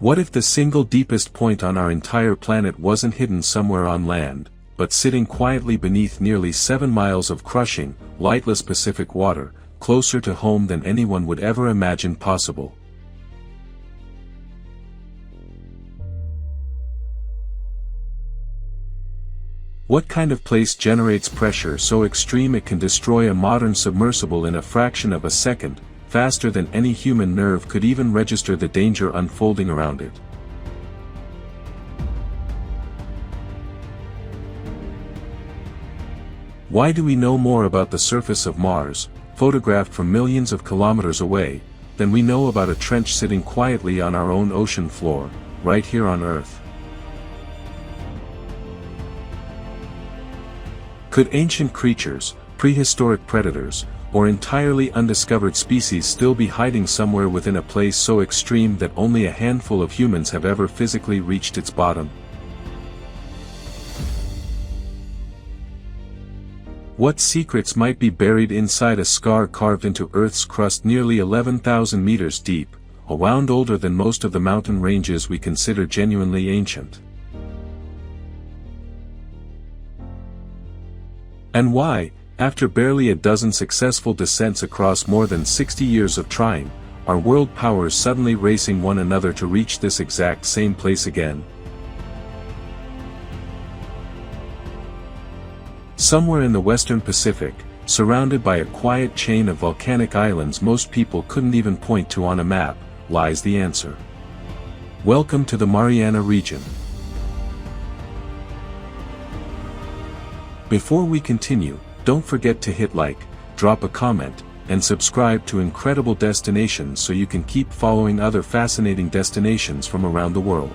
What if the single deepest point on our entire planet wasn't hidden somewhere on land, but sitting quietly beneath nearly 7 miles of crushing, lightless Pacific water, closer to home than anyone would ever imagine possible? What kind of place generates pressure so extreme it can destroy a modern submersible in a fraction of a second, faster than any human nerve could even register the danger unfolding around it? Why do we know more about the surface of Mars, photographed from millions of kilometers away, than we know about a trench sitting quietly on our own ocean floor, right here on Earth? Could ancient creatures, prehistoric predators, or entirely undiscovered species still be hiding somewhere within a place so extreme that only a handful of humans have ever physically reached its bottom? What secrets might be buried inside a scar carved into Earth's crust nearly 11,000 meters deep, a mound older than most of the mountain ranges we consider genuinely ancient? And why, after barely a dozen successful descents across more than 60 years of trying, are world powers suddenly racing one another to reach this exact same place again? Somewhere in the western Pacific, surrounded by a quiet chain of volcanic islands most people couldn't even point to on a map, lies the answer. Welcome to the Mariana region. Before we continue, don't forget to hit like, drop a comment, and subscribe to Incredible Destinations so you can keep following other fascinating destinations from around the world.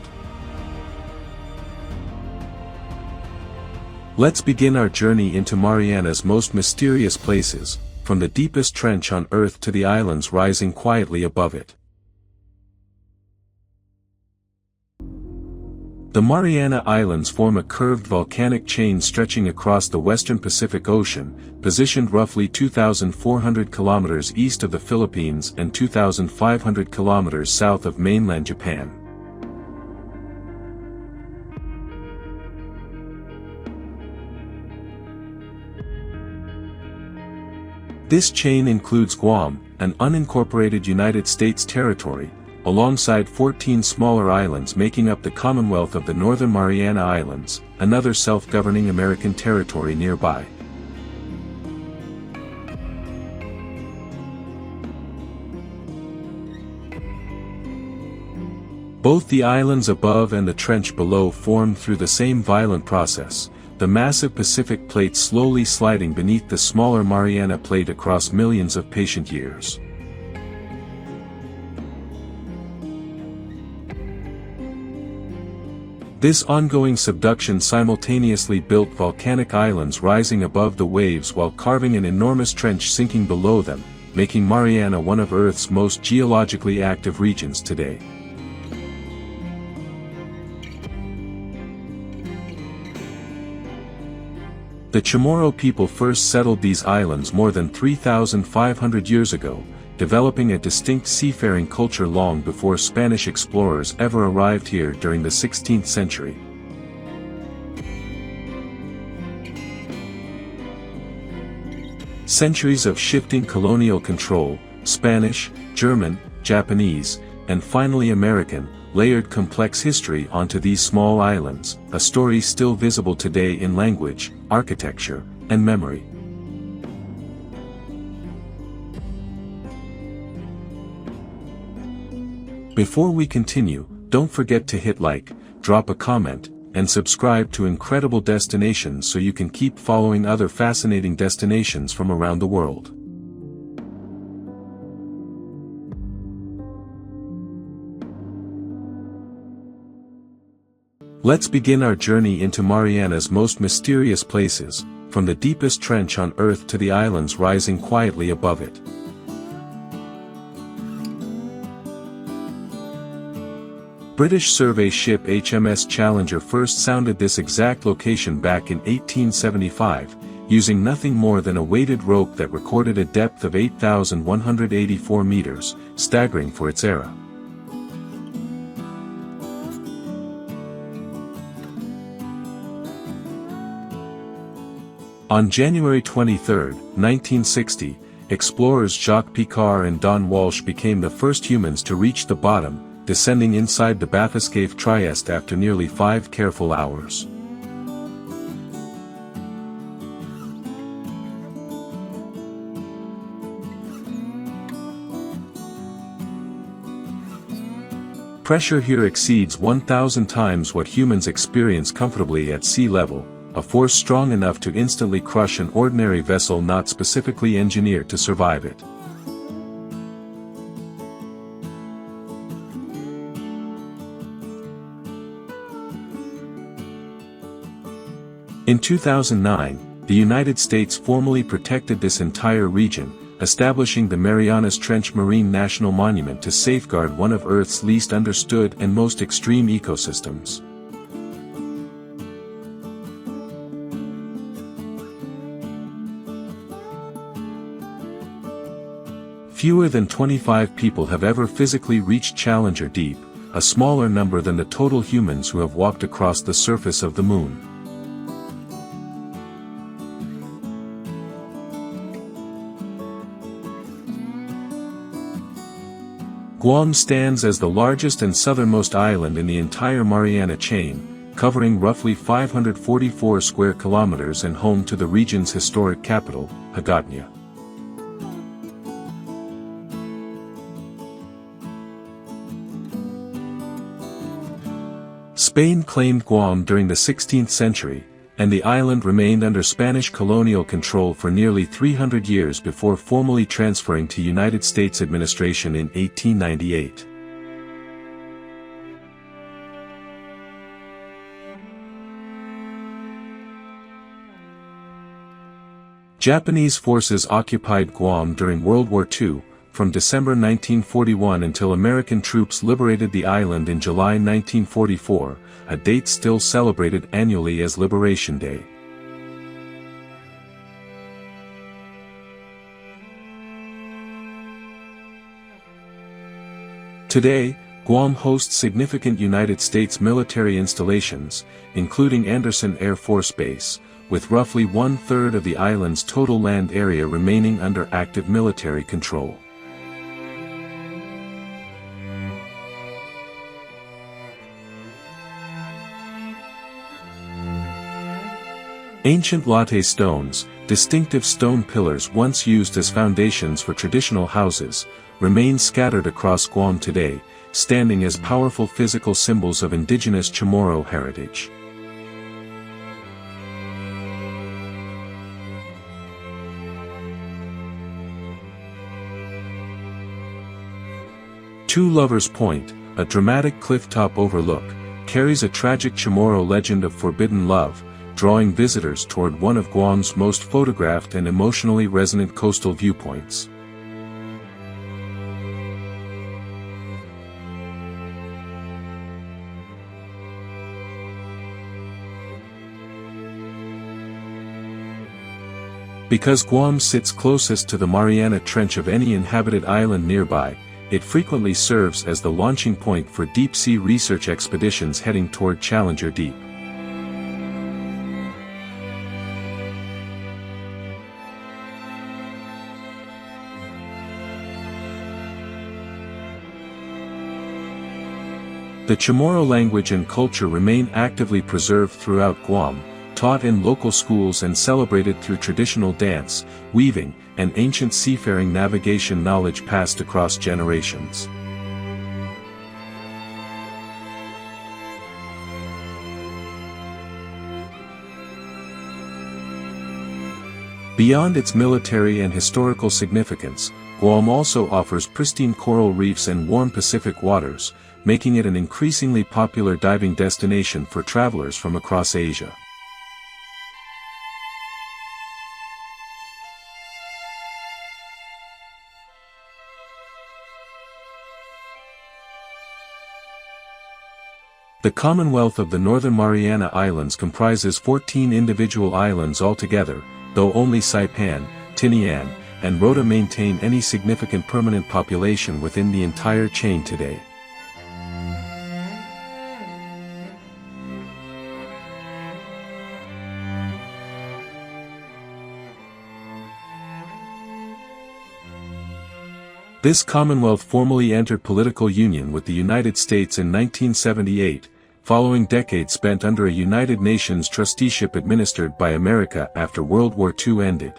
Let's begin our journey into Mariana's most mysterious places, from the deepest trench on Earth to the islands rising quietly above it. The Mariana Islands form a curved volcanic chain stretching across the western Pacific Ocean, positioned roughly 2,400 kilometers east of the Philippines and 2,500 kilometers south of mainland Japan. This chain includes Guam, an unincorporated United States territory, alongside 14 smaller islands making up the Commonwealth of the Northern Mariana Islands, another self-governing American territory nearby. Both the islands above and the trench below formed through the same violent process, the massive Pacific plate slowly sliding beneath the smaller Mariana plate across millions of patient years. This ongoing subduction simultaneously built volcanic islands rising above the waves while carving an enormous trench sinking below them, making Mariana one of Earth's most geologically active regions today. The Chamorro people first settled these islands more than 3,500 years ago, developing a distinct seafaring culture long before Spanish explorers ever arrived here during the 16th century. Centuries of shifting colonial control, Spanish, German, Japanese, and finally American, layered complex history onto these small islands, a story still visible today in language, architecture, and memory. Before we continue, don't forget to hit like, drop a comment, and subscribe to Incredible Destinations so you can keep following other fascinating destinations from around the world. Let's begin our journey into Mariana's most mysterious places, from the deepest trench on Earth to the islands rising quietly above it. British survey ship HMS Challenger first sounded this exact location back in 1875, using nothing more than a weighted rope that recorded a depth of 8,184 meters, staggering for its era. On January 23, 1960, explorers Jacques Picard and Don Walsh became the first humans to reach the bottom, descending inside the bathyscaphe Trieste after nearly 5 careful hours. Pressure here exceeds 1,000 times what humans experience comfortably at sea level, a force strong enough to instantly crush an ordinary vessel not specifically engineered to survive it. In 2009, the United States formally protected this entire region, establishing the Mariana Trench Marine National Monument to safeguard one of Earth's least understood and most extreme ecosystems. Fewer than 25 people have ever physically reached Challenger Deep, a smaller number than the total humans who have walked across the surface of the Moon. Guam stands as the largest and southernmost island in the entire Mariana Chain, covering roughly 544 square kilometers and home to the region's historic capital, Hagåtña. Spain claimed Guam during the 16th century, and the island remained under Spanish colonial control for nearly 300 years before formally transferring to United States administration in 1898. Japanese forces occupied Guam during World War II, from December 1941 until American troops liberated the island in July 1944, a date still celebrated annually as Liberation Day. Today, Guam hosts significant United States military installations, including Andersen Air Force Base, with roughly 1/3 of the island's total land area remaining under active military control. Ancient latte stones, distinctive stone pillars once used as foundations for traditional houses, remain scattered across Guam today, standing as powerful physical symbols of indigenous Chamorro heritage. Two Lovers Point, a dramatic clifftop overlook, carries a tragic Chamorro legend of forbidden love, drawing visitors toward one of Guam's most photographed and emotionally resonant coastal viewpoints. Because Guam sits closest to the Mariana Trench of any inhabited island nearby, it frequently serves as the launching point for deep-sea research expeditions heading toward Challenger Deep. The Chamorro language and culture remain actively preserved throughout Guam, taught in local schools and celebrated through traditional dance, weaving, and ancient seafaring navigation knowledge passed across generations. Beyond its military and historical significance, Guam also offers pristine coral reefs and warm Pacific waters, making it an increasingly popular diving destination for travelers from across Asia. The Commonwealth of the Northern Mariana Islands comprises 14 individual islands altogether, though only Saipan, Tinian, and Rota maintain any significant permanent population within the entire chain today. This Commonwealth formally entered political union with the United States in 1978, following decades spent under a United Nations trusteeship administered by America after World War II ended.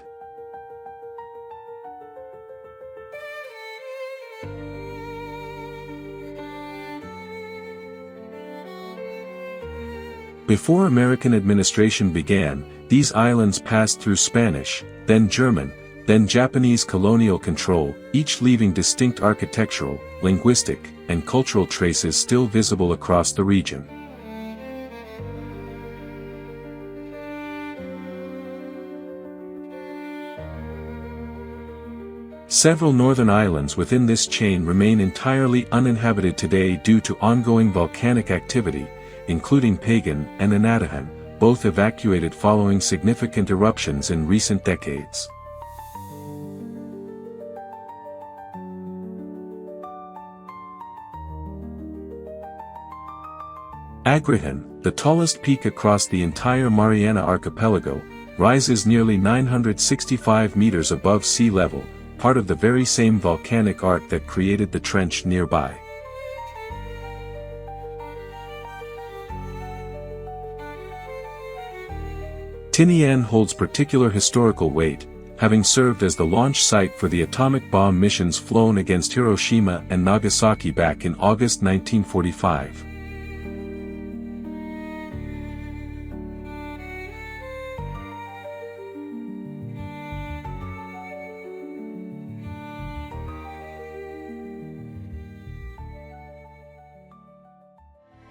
Before American administration began, these islands passed through Spanish, then German, then Japanese colonial control, each leaving distinct architectural, linguistic, and cultural traces still visible across the region. Several northern islands within this chain remain entirely uninhabited today due to ongoing volcanic activity, including Pagan and Anatahan, both evacuated following significant eruptions in recent decades. Agrihan, the tallest peak across the entire Mariana Archipelago, rises nearly 965 meters above sea level, part of the very same volcanic arc that created the trench nearby. Tinian holds particular historical weight, having served as the launch site for the atomic bomb missions flown against Hiroshima and Nagasaki back in August 1945.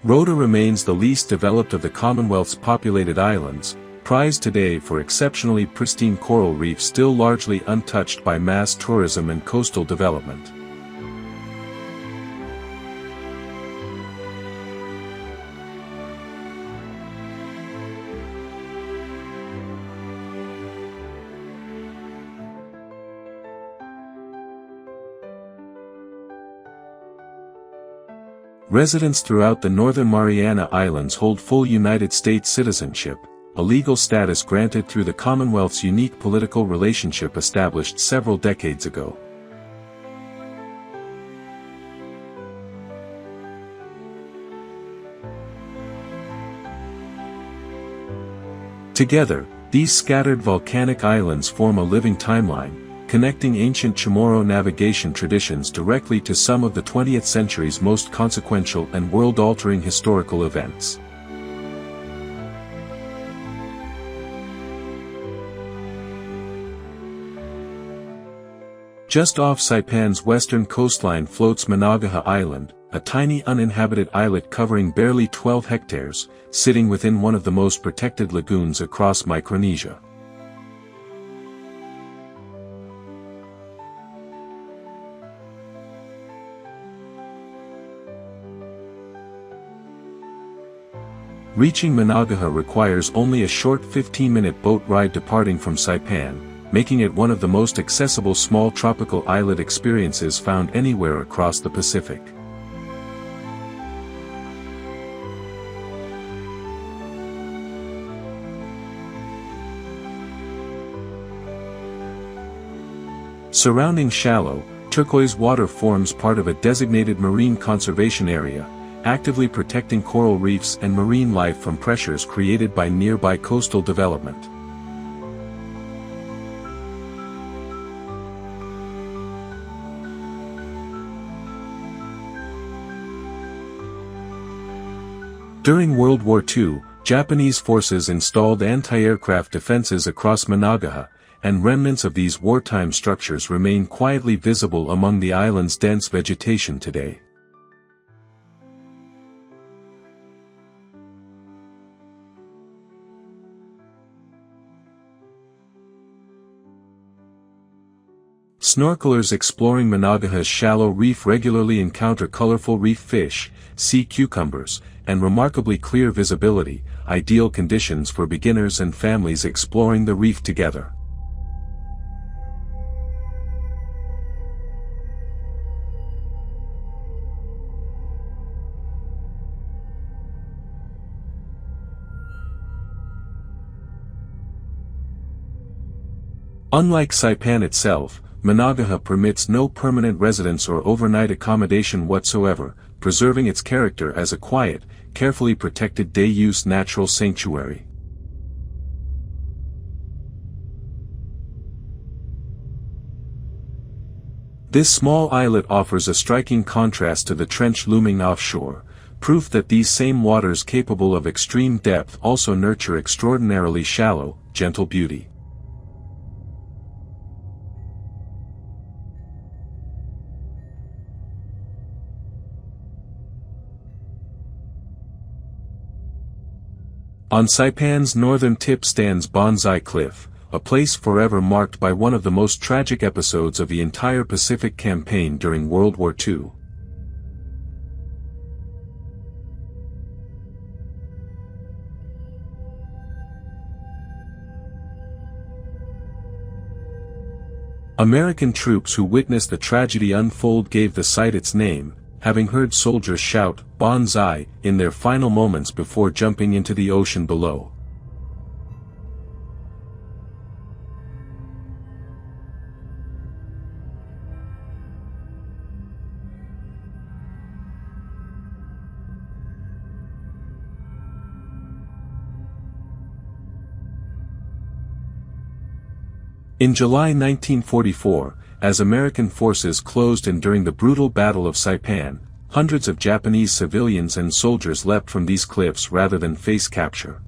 Rota remains the least developed of the Commonwealth's populated islands, prized today for exceptionally pristine coral reefs still largely untouched by mass tourism and coastal development. Residents throughout the northern Mariana Islands hold full United States citizenship, a legal status granted through the Commonwealth's unique political relationship established several decades ago. Together, these scattered volcanic islands form a living timeline, connecting ancient Chamorro navigation traditions directly to some of the 20th century's most consequential and world-altering historical events. Just off Saipan's western coastline floats Managaha Island, a tiny uninhabited islet covering barely 12 hectares, sitting within one of the most protected lagoons across Micronesia. Reaching Managaha requires only a short 15-minute boat ride departing from Saipan, making it one of the most accessible small tropical islet experiences found anywhere across the Pacific. Surrounding shallow, turquoise water forms part of a designated marine conservation area, actively protecting coral reefs and marine life from pressures created by nearby coastal development. During World War II, Japanese forces installed anti-aircraft defenses across Managaha, and remnants of these wartime structures remain quietly visible among the island's dense vegetation today. Snorkelers exploring Managaha's shallow reef regularly encounter colorful reef fish, sea cucumbers, and remarkably clear visibility, ideal conditions for beginners and families exploring the reef together. Unlike Saipan itself, Managaha permits no permanent residence or overnight accommodation whatsoever, preserving its character as a quiet, carefully protected day-use natural sanctuary. This small islet offers a striking contrast to the trench looming offshore, proof that these same waters capable of extreme depth also nurture extraordinarily shallow, gentle beauty. On Saipan's northern tip stands Bonsai Cliff, a place forever marked by one of the most tragic episodes of the entire Pacific campaign during World War II. American troops who witnessed the tragedy unfold gave the site its name, having heard soldiers shout, "Bonsai," in their final moments before jumping into the ocean below. In July 1944, as American forces closed in during the brutal Battle of Saipan, hundreds of Japanese civilians and soldiers leapt from these cliffs rather than face capture.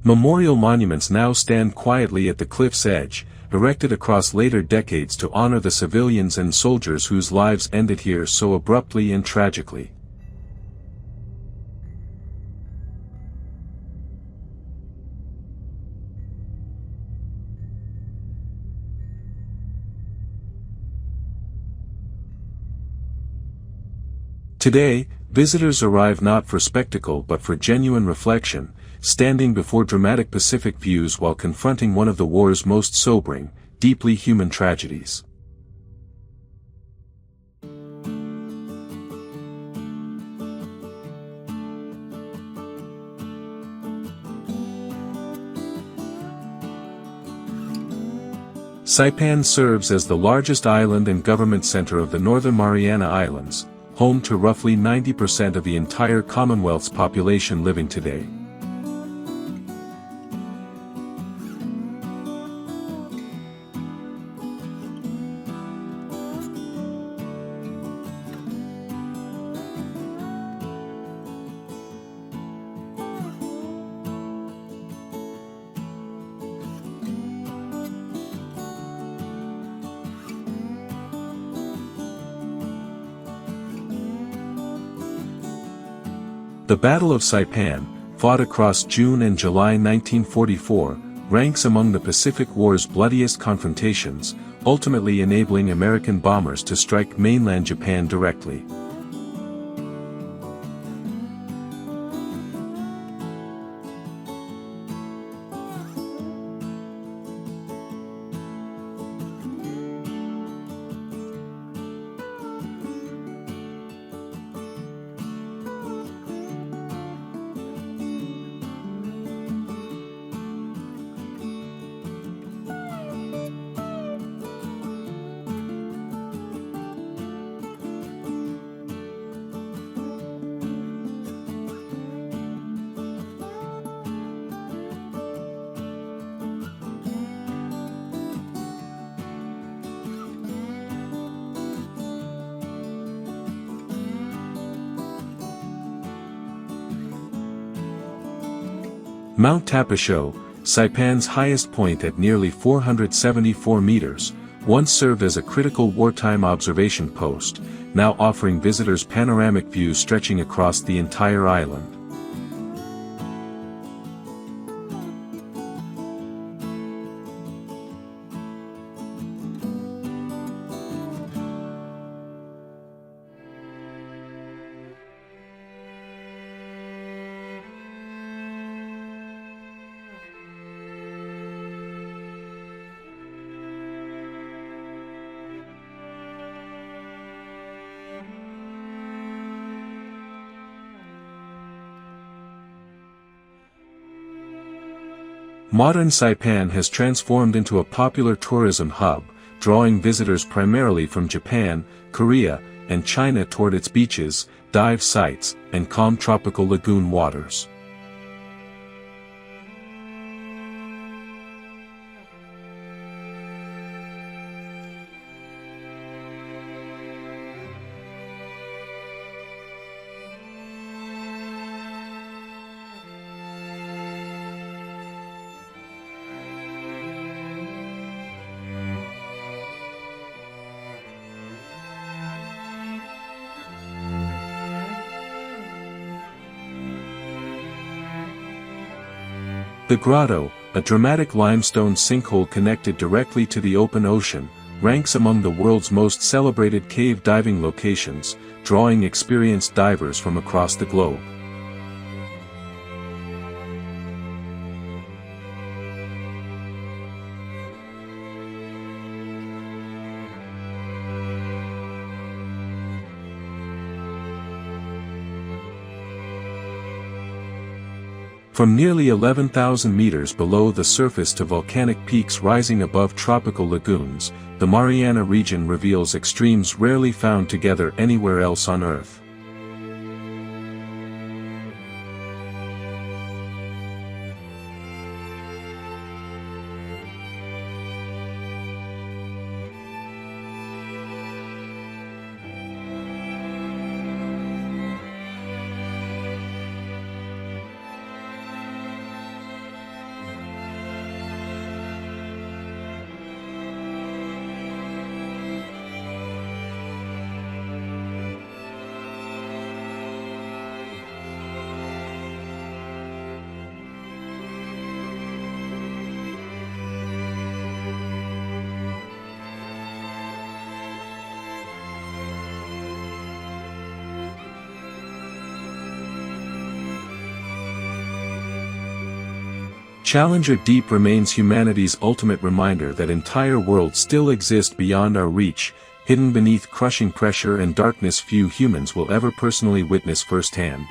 Memorial monuments now stand quietly at the cliff's edge, erected across later decades to honor the civilians and soldiers whose lives ended here so abruptly and tragically. Today, visitors arrive not for spectacle but for genuine reflection, standing before dramatic Pacific views while confronting one of the war's most sobering, deeply human tragedies. Saipan serves as the largest island and government center of the Northern Mariana Islands, home to roughly 90% of the entire Commonwealth's population living today. The Battle of Saipan, fought across June and July 1944, ranks among the Pacific War's bloodiest confrontations, ultimately enabling American bombers to strike mainland Japan directly. Mount Tapasho, Saipan's highest point at nearly 474 meters, once served as a critical wartime observation post, now offering visitors panoramic views stretching across the entire island. Modern Saipan has transformed into a popular tourism hub, drawing visitors primarily from Japan, Korea, and China toward its beaches, dive sites, and calm tropical lagoon waters. The grotto, a dramatic limestone sinkhole connected directly to the open ocean, ranks among the world's most celebrated cave diving locations, drawing experienced divers from across the globe. From nearly 11,000 meters below the surface to volcanic peaks rising above tropical lagoons, the Mariana region reveals extremes rarely found together anywhere else on Earth. Challenger Deep remains humanity's ultimate reminder that entire worlds still exist beyond our reach, hidden beneath crushing pressure and darkness few humans will ever personally witness firsthand.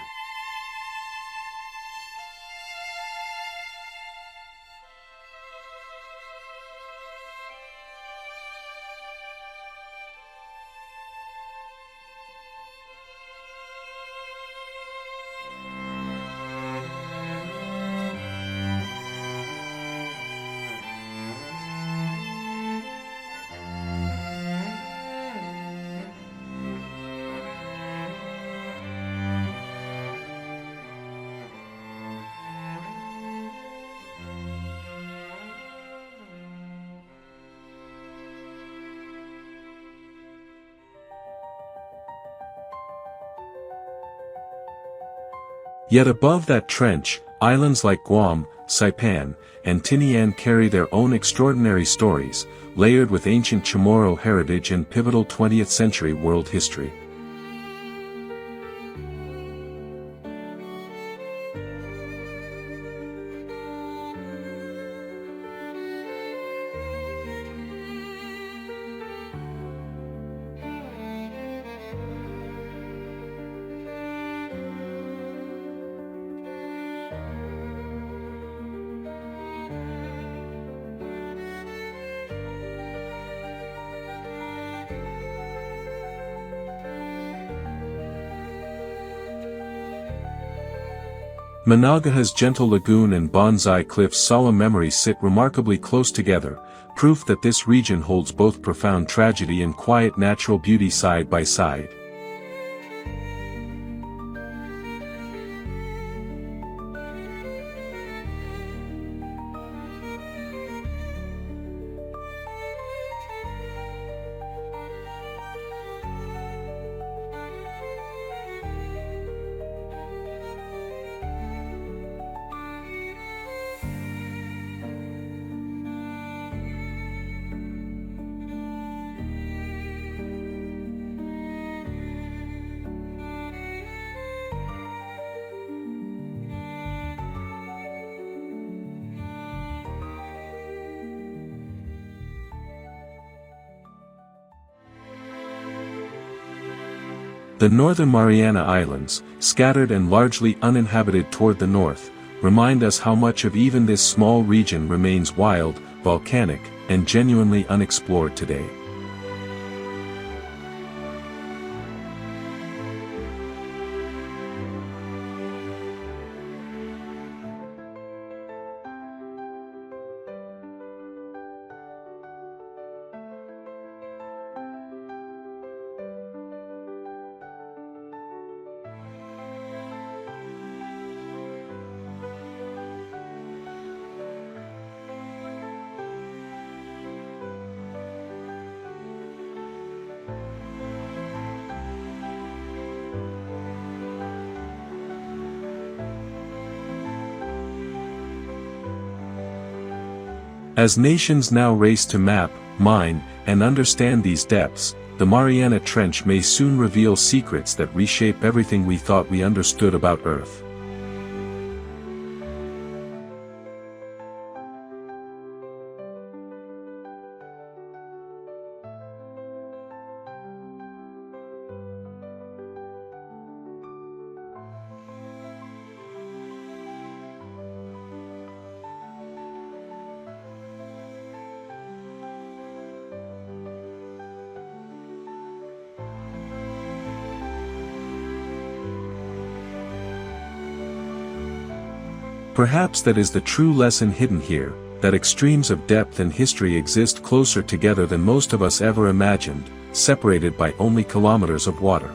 Yet above that trench, islands like Guam, Saipan, and Tinian carry their own extraordinary stories, layered with ancient Chamorro heritage and pivotal 20th-century world history. Managaha's gentle lagoon and Bonsai Cliff's solemn memories sit remarkably close together, proof that this region holds both profound tragedy and quiet natural beauty side by side. The northern Mariana Islands, scattered and largely uninhabited toward the north, remind us how much of even this small region remains wild, volcanic, and genuinely unexplored today. As nations now race to map, mine, and understand these depths, the Mariana Trench may soon reveal secrets that reshape everything we thought we understood about Earth. Perhaps that is the true lesson hidden here, that extremes of depth and history exist closer together than most of us ever imagined, separated by only kilometers of water.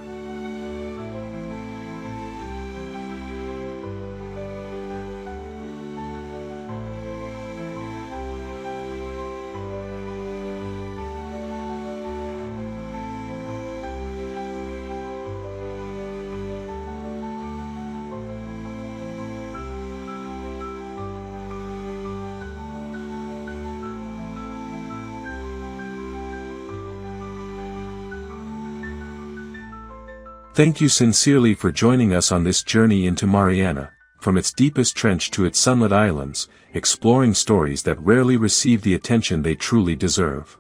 Thank you sincerely for joining us on this journey into Mariana, from its deepest trench to its sunlit islands, exploring stories that rarely receive the attention they truly deserve.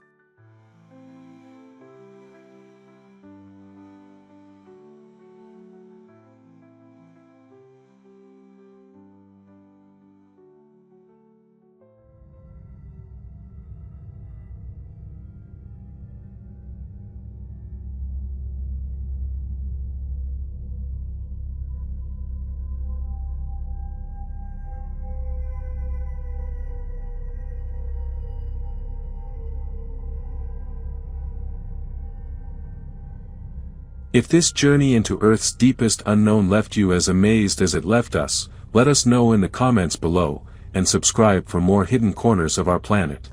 If this journey into Earth's deepest unknown left you as amazed as it left us, let us know in the comments below, and subscribe for more hidden corners of our planet.